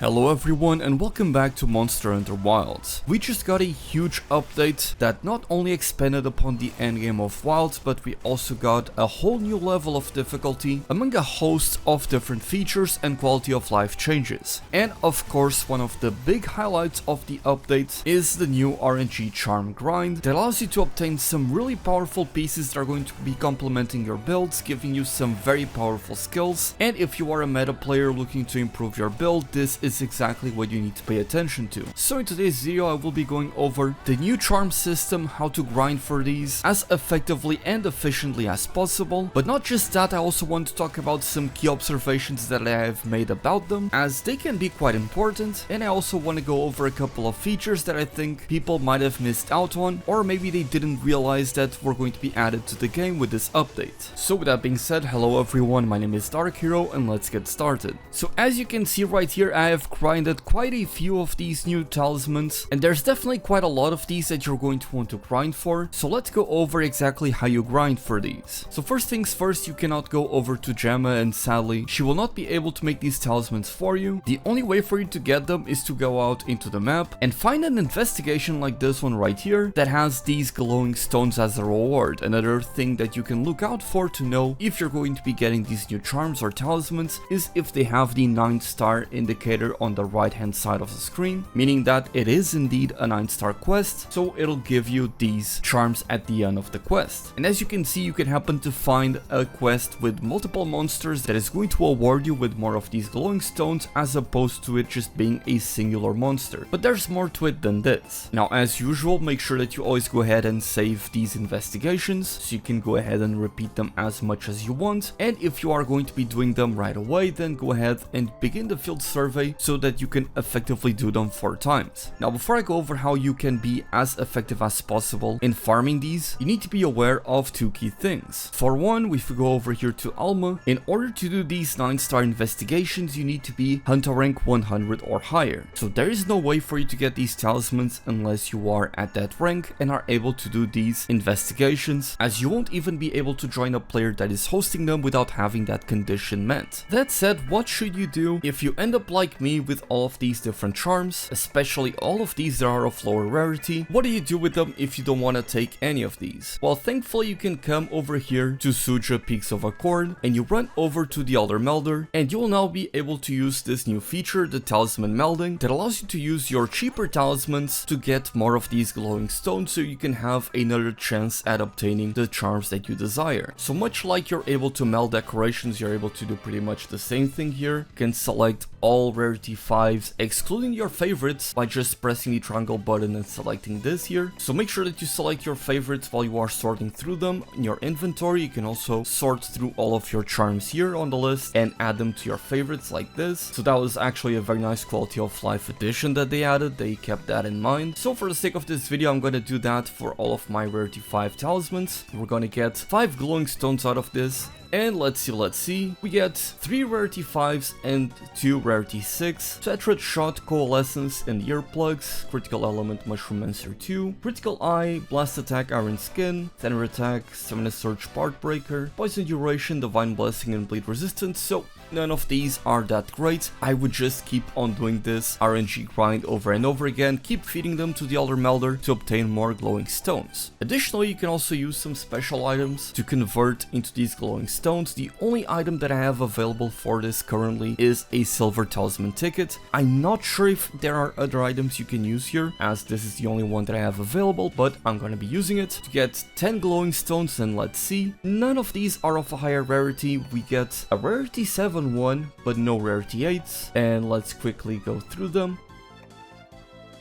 Hello everyone and welcome back to Monster Hunter Wilds. We just got a huge update that not only expanded upon the endgame of Wilds, but we also got a whole new level of difficulty among a host of different features and quality of life changes. And of course, one of the big highlights of the update is the new RNG charm grind that allows you to obtain some really powerful pieces that are going to be complementing your builds, giving you some very powerful skills. And if you are a meta player looking to improve your build, this is exactly what you need to pay attention to. So in today's video I will be going over the new charm system, how to grind for these as effectively and efficiently as possible. But not just that, I also want to talk about some key observations that I have made about them, as they can be quite important, and I also want to go over a couple of features that I think people might have missed out on, or maybe they didn't realize that were going to be added to the game with this update. So with that being said, hello everyone, my name is Dark Hero and let's get started. So as you can see right here, I have grinded quite a few of these new talismans, and there's definitely quite a lot of these that you're going to want to grind for. So let's go over exactly how you grind for these. So first things first, you cannot go over to Gemma, and sadly she will not be able to make these talismans for you. The only way for you to get them is to go out into the map and find an investigation like this one right here that has these glowing stones as a reward. Another thing that you can look out for to know if you're going to be getting these new charms or talismans is if they have the 9-star indicator on the right hand side of the screen, meaning that it is indeed a 9-star quest, so it'll give you these charms at the end of the quest. And as you can see, you can happen to find a quest with multiple monsters that is going to award you with more of these glowing stones as opposed to it just being a singular monster. But there's more to it than this. Now as usual, make sure that you always go ahead and save these investigations so you can go ahead and repeat them as much as you want, and if you are going to be doing them right away, then go ahead and begin the field survey so that you can effectively do them 4 times. Now before I go over how you can be as effective as possible in farming these, you need to be aware of 2 key things. For one, if we go over here to Alma, in order to do these 9-star investigations, you need to be Hunter rank 100 or higher. So there is no way for you to get these talismans unless you are at that rank and are able to do these investigations, as you won't even be able to join a player that is hosting them without having that condition met. That said, what should you do if you end up like me with all of these different charms, especially all of these that are of lower rarity? What do you do with them if you don't want to take any of these? Well, thankfully you can come over here to Suja Peaks of Accord and you run over to the Elder Melder, and you will now be able to use this new feature, the Talisman Melding, that allows you to use your cheaper talismans to get more of these glowing stones so you can have another chance at obtaining the charms that you desire. So much like you're able to meld decorations, you're able to do pretty much the same thing here. You can select all rarity 5s excluding your favorites by just pressing the triangle button and selecting this here. So make sure that you select your favorites while you are sorting through them. In your inventory you can also sort through all of your charms here on the list and add them to your favorites like this. So that was actually a very nice quality of life addition that they added. They kept that in mind. So for the sake of this video, I'm going to do that for all of my rarity 5 talismans. We're going to get 5 glowing stones out of this. And let's see, we get 3 rarity 5s and 2 rarity 6, Tetrad Shot, Coalescence and Earplugs, Critical Element Mushromancer 2, Critical Eye, Blast Attack Iron Skin, Thinner Attack, Stamina Surge Part Breaker, Poison Duration, Divine Blessing and Bleed Resistance. So none of these are that great. I would just keep on doing this RNG grind over and over again, keep feeding them to the Elder Melder to obtain more glowing stones. Additionally, you can also use some special items to convert into these glowing stones. The only item that I have available for this currently is a silver talisman ticket. I'm not sure if there are other items you can use here, as this is the only one that I have available, but I'm gonna be using it to get 10 glowing stones. And let's see, none of these are of a higher rarity. We get a rarity 7 one, but no rarity 8s, and let's quickly go through them.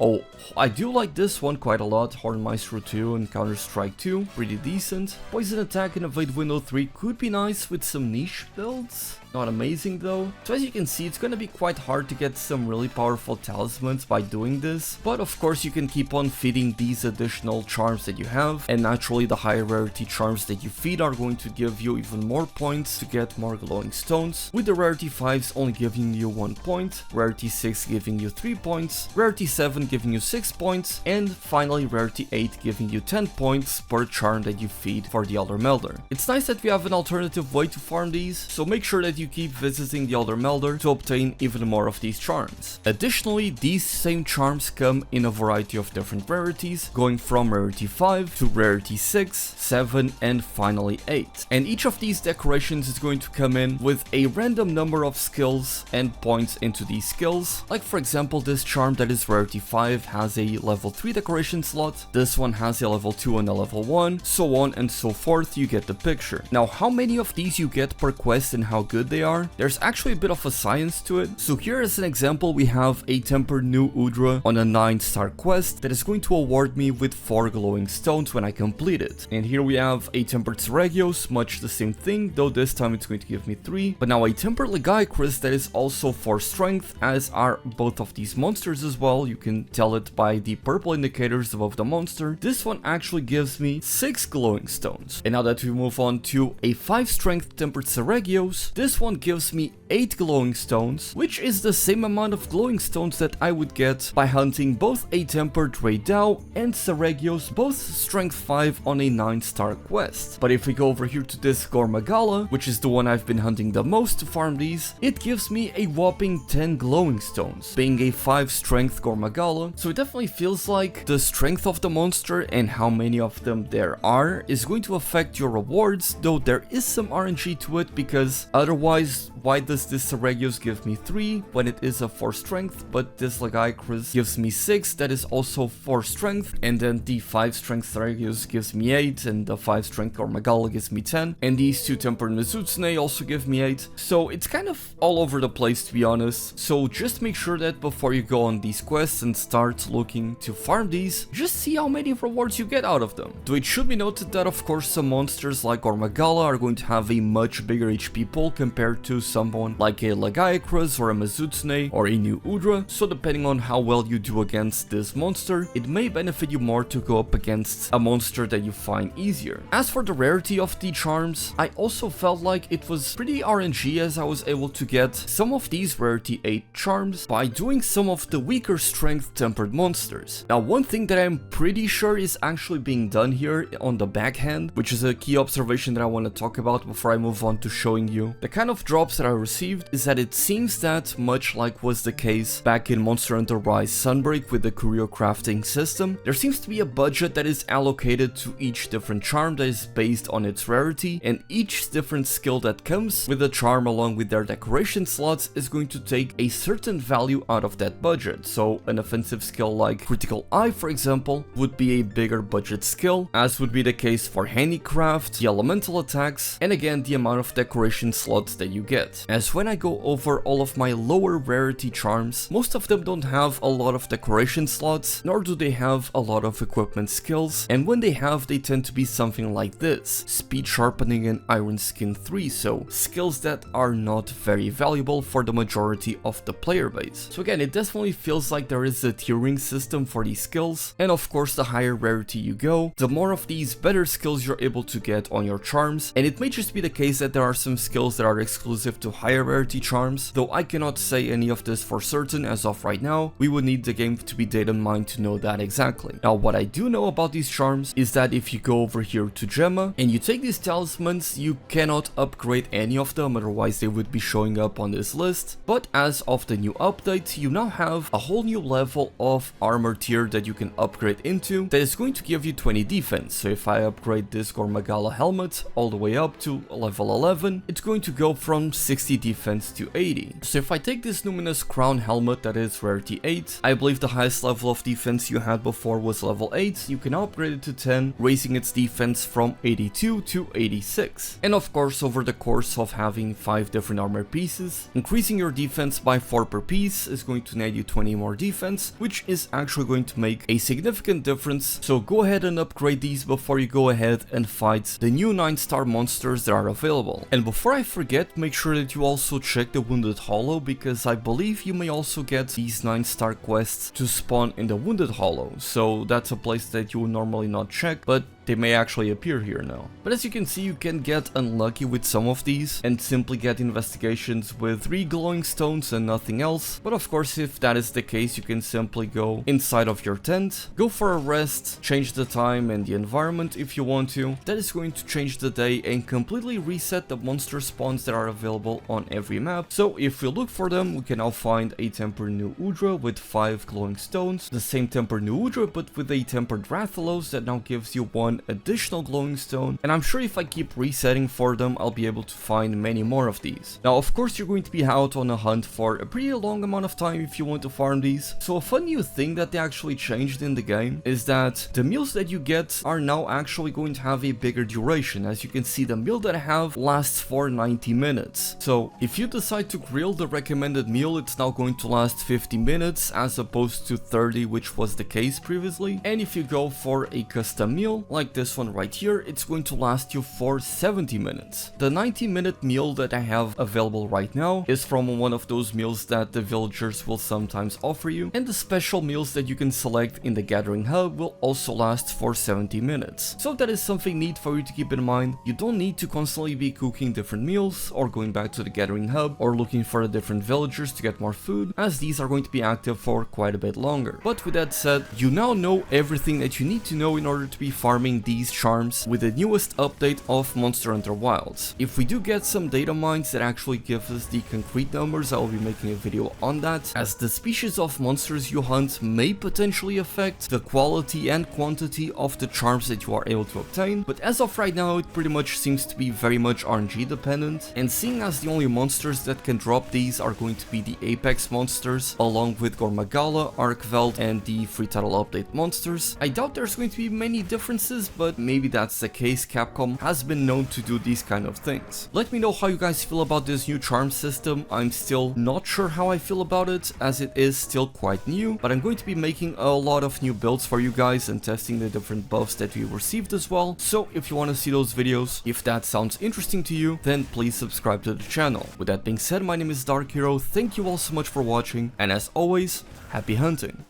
Oh, I do like this one quite a lot. Hornmaestro 2 and Counter-Strike 2, pretty decent. Poison Attack and Evade Window 3 could be nice with some niche builds. Not amazing though. So as you can see, it's gonna be quite hard to get some really powerful talismans by doing this, but of course you can keep on feeding these additional charms that you have, and naturally the higher rarity charms that you feed are going to give you even more points to get more glowing stones, with the rarity 5s only giving you 1 point, rarity 6 giving you 3 points, rarity 7 giving you 6 points, and finally rarity 8 giving you 10 points per charm that you feed for the Elder Melder. It's nice that we have an alternative way to farm these, so make sure that you keep visiting the other melder to obtain even more of these charms. Additionally, these same charms come in a variety of different rarities, going from rarity 5 to rarity 6, 7 and finally 8. And each of these decorations is going to come in with a random number of skills and points into these skills. Like for example, this charm that is rarity 5 has a level 3 decoration slot, this one has a level 2 and a level 1, so on and so forth. You get the picture. Now, how many of these you get per quest and how good they are, there's actually a bit of a science to it. So here as an example, we have a tempered new Udra on a 9-star quest that is going to award me with 4 glowing stones when I complete it. And here we have a tempered Seregios, much the same thing, though this time it's going to give me 3. But now a tempered Legaicrus that is also 4 strength, as are both of these monsters as well. You can tell it by the purple indicators above the monster. This one actually gives me 6 glowing stones. And now that we move on to a 5 strength tempered Seregios, this one gives me 8 glowing stones, which is the same amount of glowing stones that I would get by hunting both a tempered Raidao and Seregios, both strength 5 on a 9-star quest. But if we go over here to this Gormagala, which is the one I've been hunting the most to farm these, it gives me a whopping 10 glowing stones, being a 5 strength Gormagala. So it definitely feels like the strength of the monster and how many of them there are is going to affect your rewards, though there is some RNG to it, because otherwise, why does this Seregios give me 3 when it is a 4 strength, but this Legaicrus gives me 6 that is also 4 strength, and then the 5 strength Seregios gives me 8, and the 5 strength Gormagala gives me 10, and these 2 tempered Mizutsune also give me 8, so it's kind of all over the place, to be honest. So just make sure that before you go on these quests and start looking to farm these, just see how many rewards you get out of them. Though it should be noted that of course some monsters like Gormagala are going to have a much bigger HP pool compared to someone like a Legaicrus or a Mizutsune or a new Udra, so depending on how well you do against this monster, it may benefit you more to go up against a monster that you find easier. As for the rarity of the charms, I also felt like it was pretty RNG, as I was able to get some of these rarity 8 charms by doing some of the weaker strength tempered monsters. Now, one thing that I'm pretty sure is actually being done here on the backhand, which is a key observation that I want to talk about before I move on to showing you the kind of drops that I received, is that it seems that, much like was the case back in Monster Hunter Rise Sunbreak with the curio crafting system, there seems to be a budget that is allocated to each different charm that is based on its rarity, and each different skill that comes with a charm along with their decoration slots is going to take a certain value out of that budget. So an offensive skill like Critical Eye, for example, would be a bigger budget skill, as would be the case for Handicraft, the elemental attacks, and again the amount of decoration slots that you get. As when I go over all of my lower rarity charms, most of them don't have a lot of decoration slots, nor do they have a lot of equipment skills, and when they have, they tend to be something like this: Speed Sharpening and Iron Skin 3, so skills that are not very valuable for the majority of the player base. So again, it definitely feels like there is a tiering system for these skills, and of course the higher rarity you go, the more of these better skills you're able to get on your charms, and it may just be the case that there are some skills that are exclusive to higher rarity charms, though I cannot say any of this for certain as of right now. We would need the game to be data mined to know that exactly. Now, what I do know about these charms is that if you go over here to Gemma and you take these talismans, you cannot upgrade any of them, otherwise they would be showing up on this list. But as of the new update, you now have a whole new level of armor tier that you can upgrade into that is going to give you 20 defense. So if I upgrade this Gormagala helmet all the way up to level 11, it's going to go from 60 defense to 80. So if I take this Numinous Crown helmet that is rarity 8, I believe the highest level of defense you had before was level 8, you can upgrade it to 10, raising its defense from 82 to 86. And of course, over the course of having 5 different armor pieces, increasing your defense by 4 per piece is going to net you 20 more defense, which is actually going to make a significant difference. So go ahead and upgrade these before you go ahead and fight the new 9-star monsters that are available. And before I forget, make sure that you also check the Wounded Hollow, because I believe you may also get these 9-star quests to spawn in the Wounded Hollow. So that's a place that you would normally not check, but they may actually appear here now. But as you can see, you can get unlucky with some of these and simply get investigations with 3 glowing stones and nothing else. But of course, if that is the case, you can simply go inside of your tent, go for a rest, change the time and the environment if you want to. That is going to change the day and completely reset the monster spawns that are available on every map. So if we look for them, we can now find a tempered new Udra with 5 glowing stones, the same tempered new Udra but with a tempered Rathalos that now gives you 1 additional glowing stone, and I'm sure if I keep resetting for them, I'll be able to find many more of these. Now of course you're going to be out on a hunt for a pretty long amount of time if you want to farm these. So a fun new thing that they actually changed in the game is that the meals that you get are now actually going to have a bigger duration. As you can see, the meal that I have lasts for 90 minutes. So if you decide to grill the recommended meal, it's now going to last 50 minutes as opposed to 30, which was the case previously. And if you go for a custom meal like this one right here, it's going to last you for 70 minutes. The 90-minute meal that I have available right now is from one of those meals that the villagers will sometimes offer you, and the special meals that you can select in the gathering hub will also last for 70 minutes. So that is something neat for you to keep in mind. You don't need to constantly be cooking different meals or going back to the gathering hub or looking for the different villagers to get more food, as these are going to be active for quite a bit longer. But with that said, you now know everything that you need to know in order to be farming these charms with the newest update of Monster Hunter Wilds. If we do get some data mines that actually give us the concrete numbers, I will be making a video on that, as the species of monsters you hunt may potentially affect the quality and quantity of the charms that you are able to obtain. But as of right now, it pretty much seems to be very much RNG dependent, and seeing as the only monsters that can drop these are going to be the Apex monsters, along with Gormagala, Arkveld, and the free title update monsters, I doubt there's going to be many differences, but maybe that's the case. Capcom has been known to do these kind of things. Let me know how you guys feel about this new charm system. I'm still not sure how I feel about it, as it is still quite new, but I'm going to be making a lot of new builds for you guys and testing the different buffs that we received as well. So if you want to see those videos, if that sounds interesting to you, then please subscribe to the channel. With that being said, my name is Dark Hero, thank you all so much for watching, and as always, happy hunting!